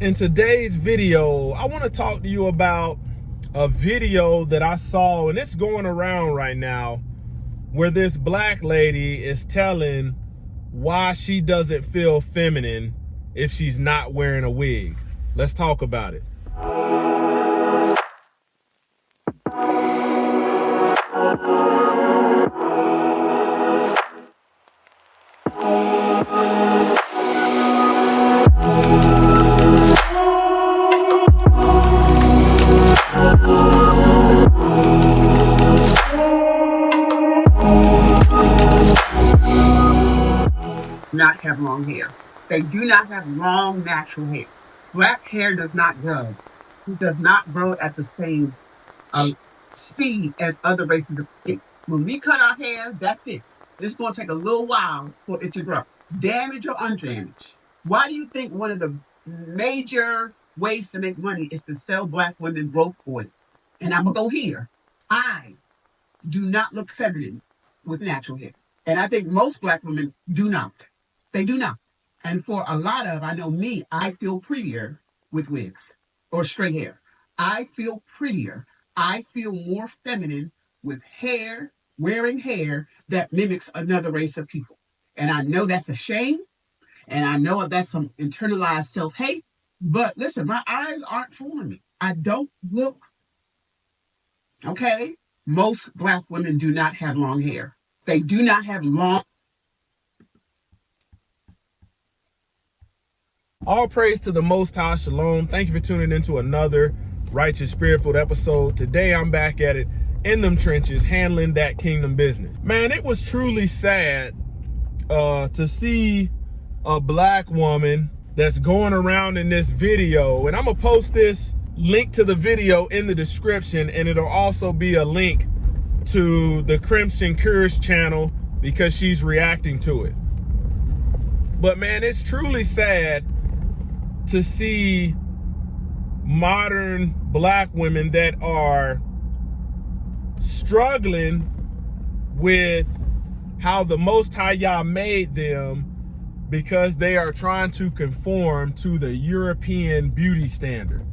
In today's video, I want to talk to you about a video that I saw, and it's going around right now, where this black lady is telling why she doesn't feel feminine if she's not wearing a wig. Let's talk about it. Not have long hair. They do not have long natural hair. Black hair does not grow. It does not grow at the same speed as other races of skin. When we cut our hair, that's it. It's going to take a little while for it to grow. Damage or undamaged. Why do you think one of the major ways to make money is to sell black women growth oil? And I'm going to go here. I do not look feminine with natural hair. And I think most black women do not. They do not. And for a lot of, I know me, I feel prettier with wigs or straight hair. I feel prettier. I feel more feminine with hair, wearing hair that mimics another race of people. And I know that's a shame. And I know that's some internalized self-hate. But listen, my eyes aren't fooling me. I don't look, okay? Most black women do not have long hair. They do not have long. All praise to the Most High. Shalom. Thank you for tuning into another Righteous Spirit-filled episode. Today I'm back at it in them trenches, handling that kingdom business. Man, it was truly sad to see a black woman that's going around in this video. And I'm going to post this link to the video in the description, and it'll also be a link to the Crimson Curse channel because she's reacting to it. But man, it's truly sad to see modern black women that are struggling with how the Most High Yah made them because they are trying to conform to the European beauty standard.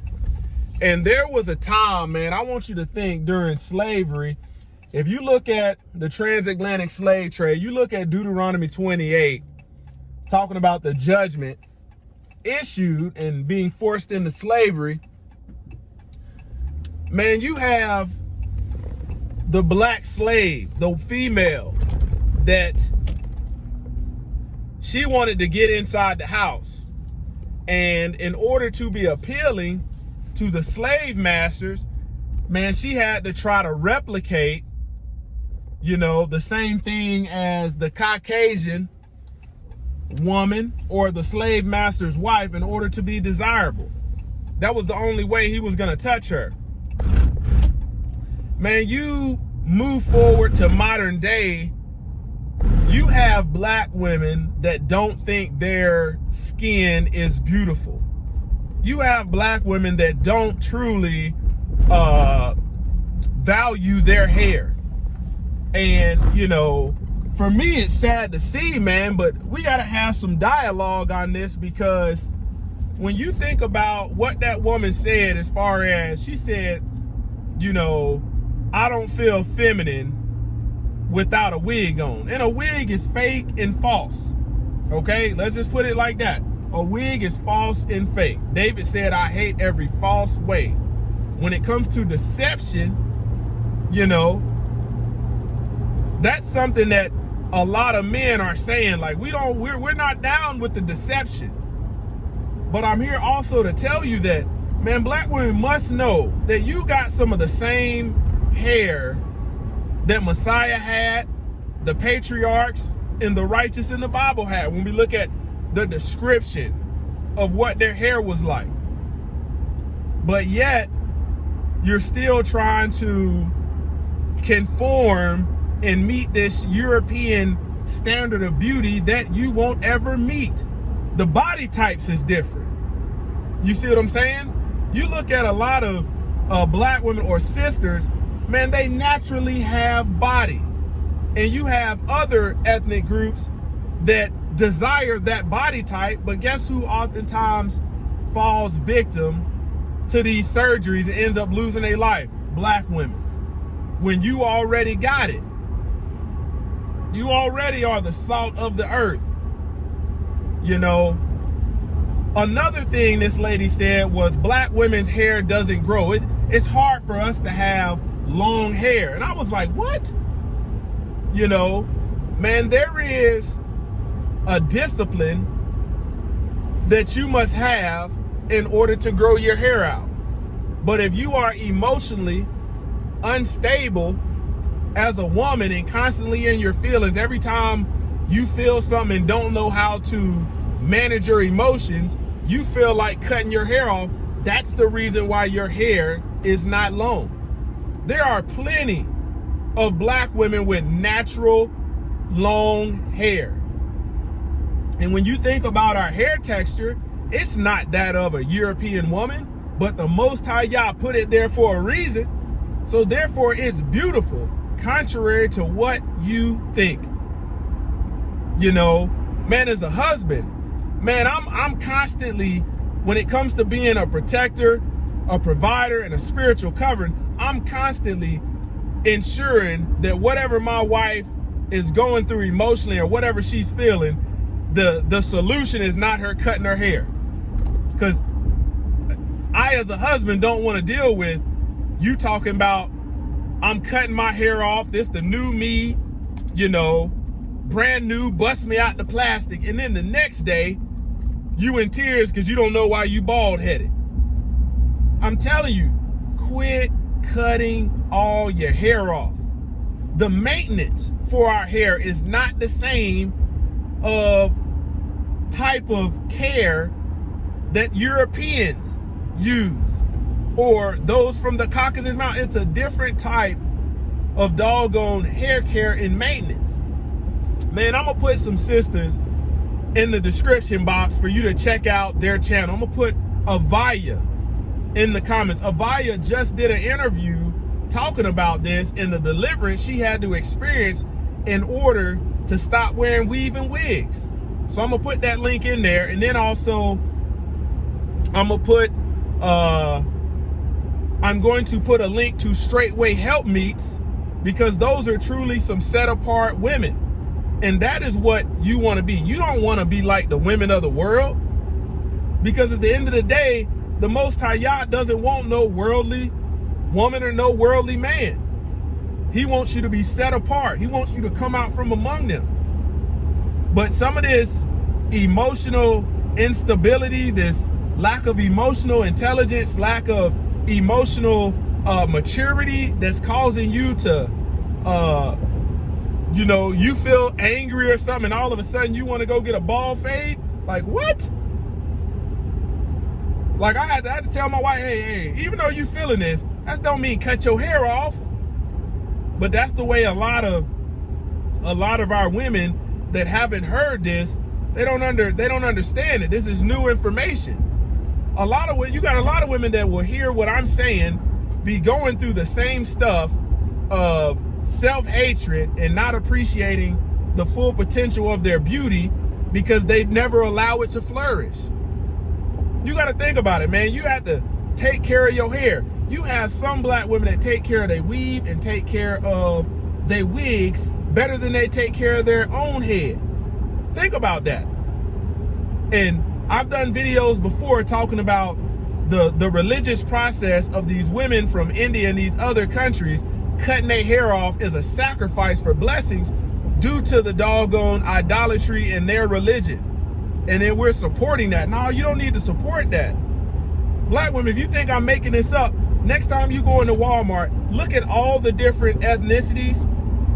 And there was a time, man, I want you to think during slavery, if you look at the transatlantic slave trade, you look at Deuteronomy 28, talking about the judgment issued and being forced into slavery, man, you have the black slave, the female, that she wanted to get inside the house. And in order to be appealing to the slave masters, man, she had to try to replicate, you know, the same thing as the Caucasian woman or the slave master's wife in order to be desirable. That was the only way he was going to touch her. Man, you move forward to modern day, you have black women that don't think their skin is beautiful. You have black women that don't truly value their hair. And, you know, for me, it's sad to see, man, but we got to have some dialogue on this, because when you think about what that woman said, as far as she said, you know, I don't feel feminine without a wig on. And a wig is fake and false. Okay, let's just put it like that. A wig is false and fake. David said, I hate every false way. When it comes to deception, you know, that's something that a lot of men are saying, like, we're not down with the deception. But I'm here also to tell you that, man, black women must know that you got some of the same hair that Messiah had, the patriarchs and the righteous in the Bible had, when we look at the description of what their hair was like. But yet, you're still trying to conform and meet this European standard of beauty that you won't ever meet. The body types is different. You see what I'm saying? You look at a lot of black women or sisters, man, they naturally have body. And you have other ethnic groups that desire that body type, but guess who oftentimes falls victim to these surgeries and ends up losing their life? Black women. When you already got it. You already are the salt of the earth. You know, another thing this lady said was black women's hair doesn't grow. It's hard for us to have long hair. And I was like, what? You know, man, there is a discipline that you must have in order to grow your hair out. But if you are emotionally unstable as a woman and constantly in your feelings, every time you feel something and don't know how to manage your emotions, you feel like cutting your hair off. That's the reason why your hair is not long. There are plenty of black women with natural long hair. And when you think about our hair texture, it's not that of a European woman, but the Most High Yah put it there for a reason. So therefore it's beautiful, contrary to what you think. You know, man, as a husband, man, I'm constantly, when it comes to being a protector, a provider, and a spiritual covering, I'm constantly ensuring that whatever my wife is going through emotionally or whatever she's feeling, the solution is not her cutting her hair. Because I, as a husband, don't want to deal with you talking about, I'm cutting my hair off, this the new me, you know, brand new, bust me out the plastic, and then the next day, you in tears because you don't know why you bald-headed. I'm telling you, quit cutting all your hair off. The maintenance for our hair is not the same of type of care that Europeans use or those from the Caucasus Mountains. It's a different type of doggone hair care and maintenance. Man, I'm gonna put some sisters in the description box for you to check out their channel. I'm gonna put Avaya in the comments. Avaya just did an interview talking about this and the deliverance she had to experience in order to stop wearing weave and wigs. So I'm gonna put that link in there, and then also I'm going to put a link to Straightway Help Meets, because those are truly some set apart women. And that is what you want to be. You don't want to be like the women of the world, because at the end of the day, the Most High Yah doesn't want no worldly woman or no worldly man. He wants you to be set apart. He wants you to come out from among them. But some of this emotional instability, this lack of emotional intelligence, lack of emotional maturity that's causing you to, you know, you feel angry or something, and all of a sudden you want to go get a bald fade. Like, what? Like, I had to tell my wife, hey, even though you feeling this, that don't mean cut your hair off. But that's the way a lot of our women that haven't heard this, they don't understand it. This is new information. You got a lot of women that will hear what I'm saying, be going through the same stuff of self-hatred and not appreciating the full potential of their beauty because they never allow it to flourish. You got to think about it, man. You have to take care of your hair. You have some black women that take care of their weave and take care of their wigs better than they take care of their own head. Think about that. And I've done videos before talking about the religious process of these women from India and these other countries cutting their hair off as a sacrifice for blessings due to the doggone idolatry in their religion. And then we're supporting that. No, you don't need to support that. Black women, if you think I'm making this up, next time you go into Walmart, look at all the different ethnicities,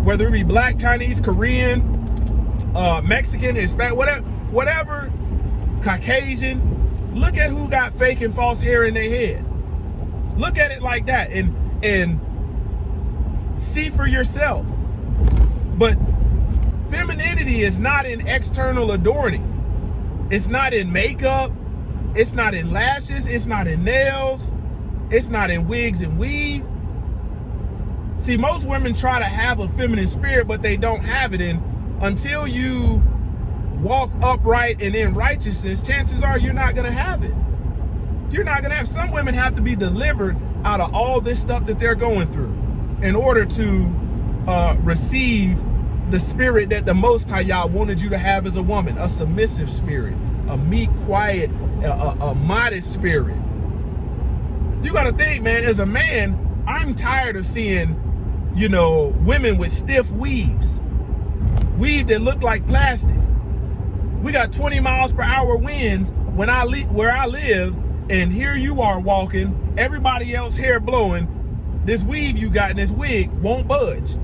whether it be black, Chinese, Korean, Mexican, Hispanic, whatever, Caucasian. Look at who got fake and false hair in their head. Look at it like that and see for yourself. But femininity is not in external adorning. It's not in makeup. It's not in lashes. It's not in nails. It's not in wigs and weave. See, most women try to have a feminine spirit, but they don't have it. And until you walk upright and in righteousness, chances are you're not going to have it. You're not gonna have, some women have to be delivered out of all this stuff that they're going through in order to receive the spirit that the Most High Yah wanted you to have as a woman, a submissive spirit, a meek, quiet, a modest spirit. You gotta think, man, as a man, I'm tired of seeing, you know, women with stiff weaves that look like plastic. We got 20 miles per hour winds where I live, and here you are walking, everybody else hair blowing, this weave you got in this wig won't budge.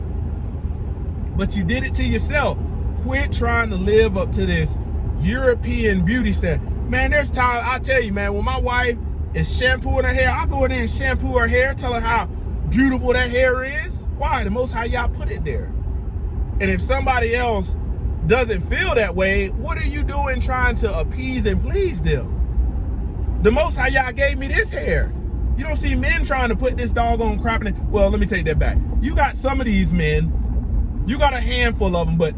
But you did it to yourself. Quit trying to live up to this European beauty standard. Man, there's times, I tell you, man, when my wife is shampooing her hair, I go in there and shampoo her hair, tell her how beautiful that hair is. Why? The Most High Yah put it there. And if somebody else doesn't feel that way, what are you doing trying to appease and please them? The Most High Yah gave me this hair. You don't see men trying to put this doggone crap in it. Well, let me take that back. You got some of these men, you got a handful of them, but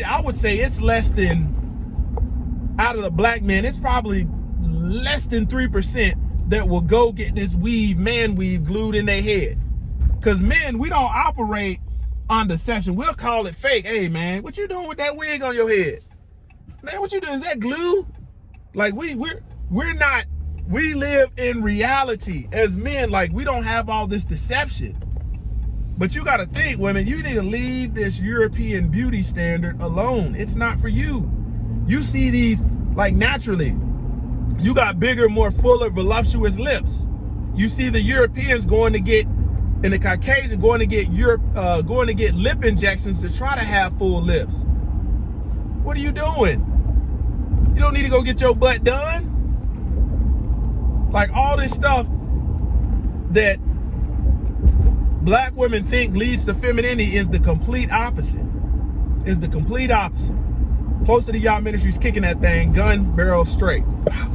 I would say it's less than, out of the black men, it's probably less than 3% that will go get this weave, man weave, glued in their head. Because men, we don't operate on deception. We'll call it fake. Hey, man, what you doing with that wig on your head? Man, what you doing? Is that glue? Like, we're not, we live in reality as men. Like, we don't have all this deception. But you got to think, women, you need to leave this European beauty standard alone. It's not for you. You see these, like, naturally, you got bigger, more fuller, voluptuous lips. You see the Europeans going to get, and the Caucasian going to get lip injections to try to have full lips. What are you doing? You don't need to go get your butt done. Like, all this stuff that black women think leads to femininity is the complete opposite. Is the complete opposite. Close to the Yah Ministries kicking that thing, gun barrel straight. Pow.